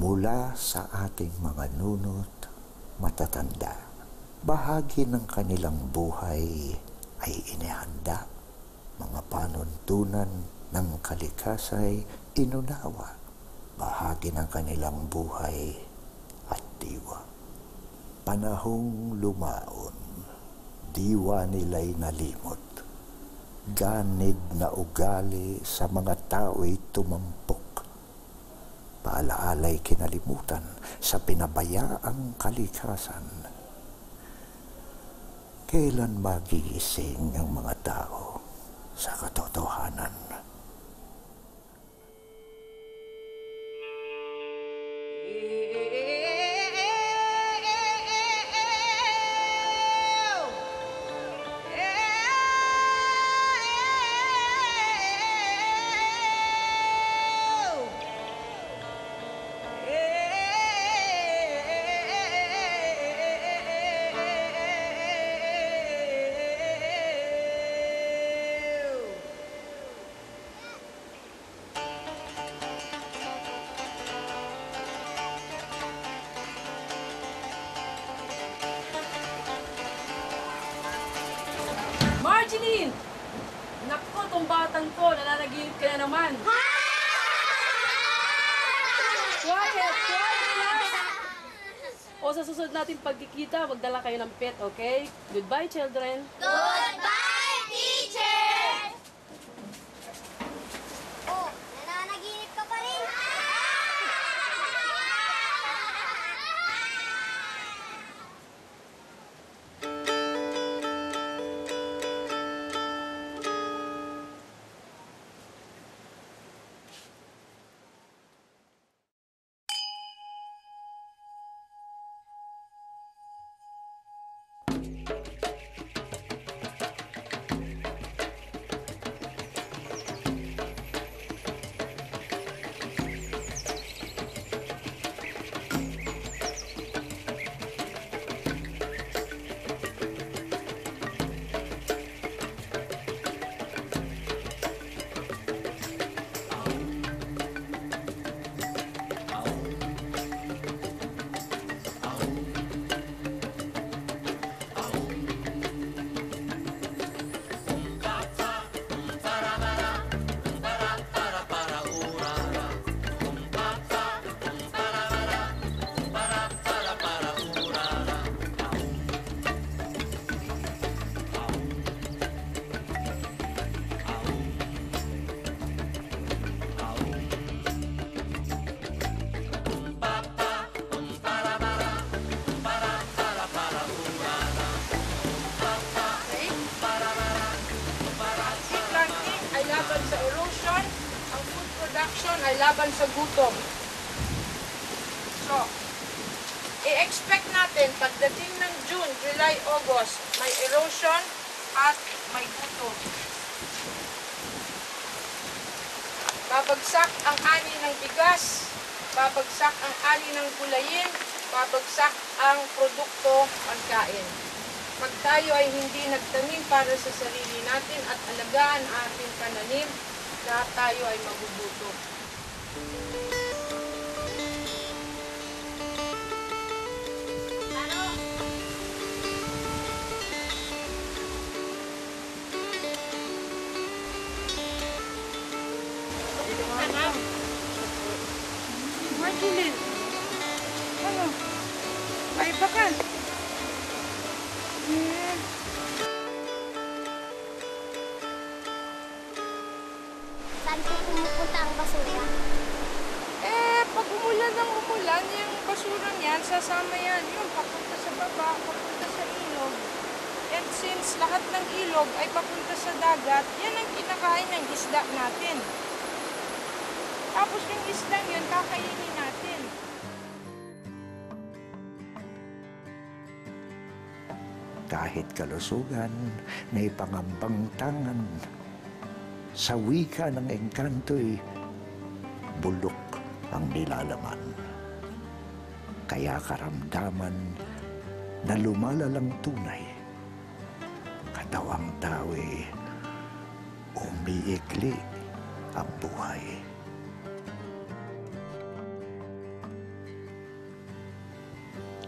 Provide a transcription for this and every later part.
mula sa ating mga nunot matatanda. Bahagi ng kanilang buhay ay inihanda, mga panuntunan ng kalikasay inunawa, bahagi ng kanilang buhay at diwa. Panahong lumaon, diwa nila'y nalimot, ganid na ugali sa mga tao'y tumampok, paalaala'y kinalimutan sa pinabayaang kalikasan. Kailan magigising ang mga tao sa katotohanan? Marjeline! Naku, tong batang ko, nananaginip ka na naman. Quiet! Quiet! O sa susunod natin pagkikita, magdala kayo ng pet, okay? Goodbye, children. Goodbye, teacher! Oh, nananaginip ka pa rin. Ay laban sa gutom. So, i-expect natin pagdating ng June, July, August, may erosion at may gutom. Babagsak ang ani ng bigas, babagsak ang ani ng gulayin, babagsak ang produkto pagkain. Pag tayo ay hindi nagtanim para sa sarili natin at alagaan ang ating pananim, lahat tayo ay magugutom. Marjeline! Ano? Ay, baka? Saan po pumupunta ang basura? Pag umulan ng umulan, yung basura niyan, sasama yan. Yung papunta sa baba, papunta sa ilog. And since lahat ng ilog ay papunta sa dagat, yan ang kinakain ng isda natin. Tapos yung isda yun, kakainin natin. Kahit kalusugan, may pangambang tangan. Sa wika ng engkanto'y bulok ang nilalaman. Kaya karamdaman na lumalalang tunay. Katawang tao'y umiikli ang buhay.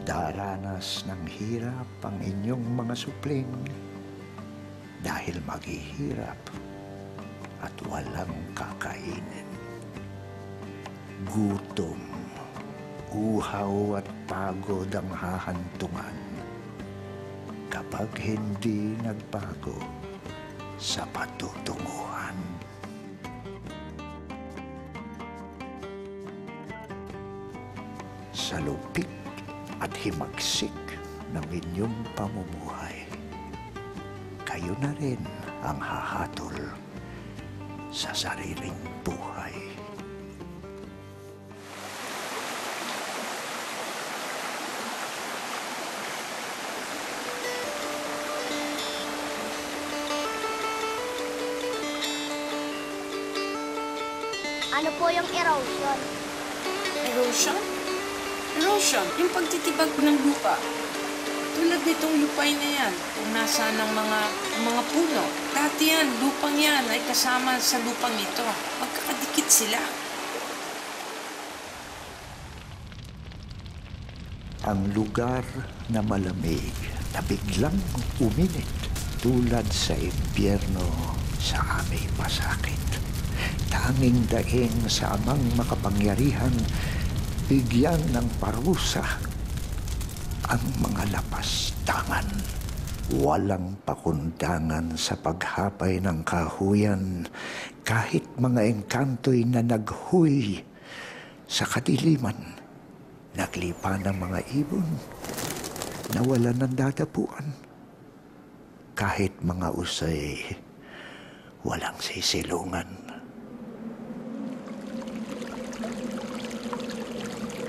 Daranas ng hirap ang inyong mga supling dahil maghihirap at walang kakainin. Gutom, uhaw at pagod ang hahantungan kapag hindi nagbago sa patutunguhan. Sa lupit at himagsik ng inyong pamumuhay, kayo na rin ang hahatol sa sariling buhay. Ano po yung erosion? Erosion? Erosion, yung pagtitibag ng lupa. Tulad nitong lupay na yan, kung nasaan ang mga puno. Dati yan, lupang yan ay kasama sa lupang ito. Magkakadikit sila. Ang lugar na malamig na biglang uminit tulad sa impyerno sa aming masakit. Tanging daing sa amang makapangyarihan, bigyan ng parusa ang mga lapastangan. Walang pakundangan sa paghapay ng kahuyan, kahit mga engkanto'y na naghuy sa kadiliman. Naglipa ng mga ibon na wala ng dadapuan. Kahit mga usay, walang sisilungan.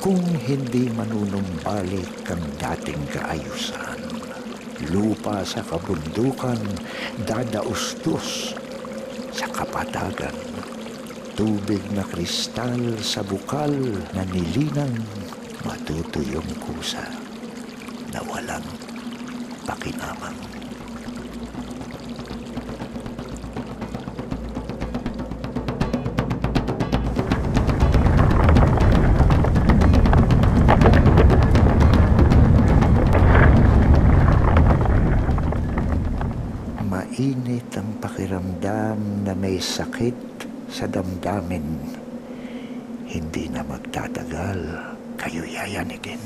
Kung hindi manunumbalik ang dating kaayusan, lupa sa kabundukan, dadaustos sa kapatagan, tubig na kristal sa bukal na nilinang, matutuyong kusa na walang pakinabang. Mainit ang pakiramdam na may sakit sa damdamin. Hindi na magtatagal, kayo yayanigin.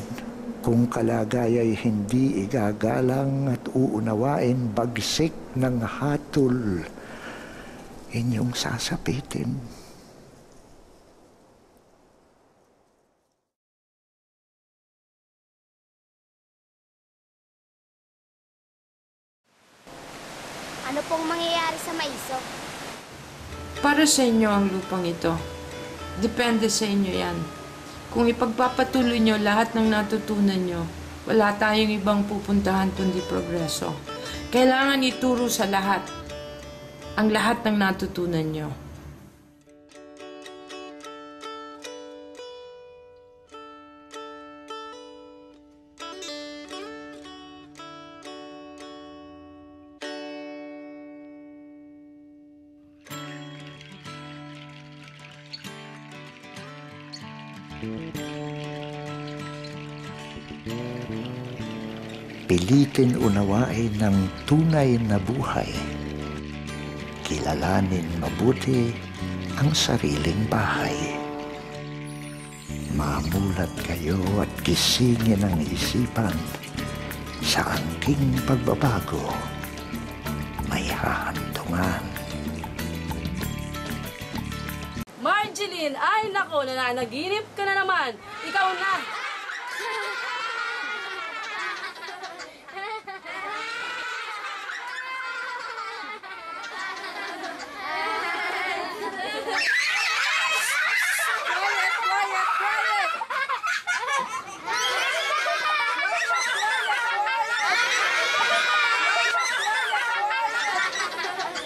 Kung kalagay ay hindi igagalang at uunawain, bagsik ng hatol inyong sasapitin. Ano pong mangyayari sa maiso? Para sa inyo ang lupang ito. Depende sa inyo yan. Kung ipagpapatuloy nyo lahat ng natutunan nyo, wala tayong ibang pupuntahan kundi progreso. Kailangan ituro sa lahat ang lahat ng natutunan nyo. Pilitin unawain ng tunay na buhay. Kilalanin mabuti ang sariling bahay. Mamulat kayo at gisingin ang isipan sa angking pagbabago. May hahantungan. Marjeline, ay nako, nananaginip ka na naman. Ikaw na.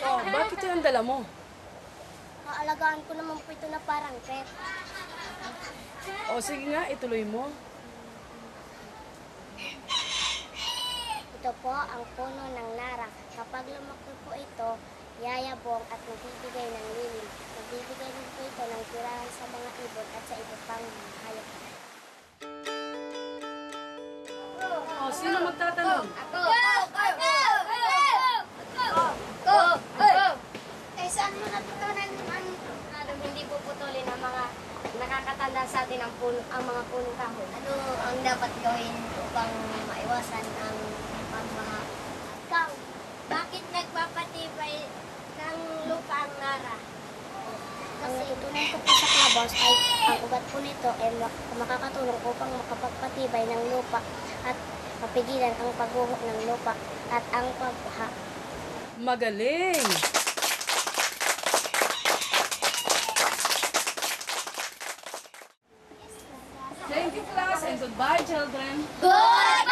Oh, bakit yan ang dala mo? Aalagaan ko naman po ito na parang pet. O sige nga, ituloy mo. Ito po ang puno ng nara. Kapag lumaki po ito, yayabong at magbibigay ng lilim. Magbibigay din po ito ng tirahan sa mga ibon at sa iba pang hayop. sino magtatanong? Eh, saan mo natutunan ang hindi puputulin ang mga nakakatanda sa atin ang mga punong kahoy? Ano ang dapat gawin upang maiwasan ang pagbaha? Ikaw, bakit nagpapatibay ng lupa ang nara? Ang natutunan ko po sa Clubhouse ay ang ugat po nito ay makakatulong upang makapagpatibay ng lupa at mapigilan ang pagguho ng lupa at ang pagbaha. Magaling! Thank you, class, and goodbye, children. Good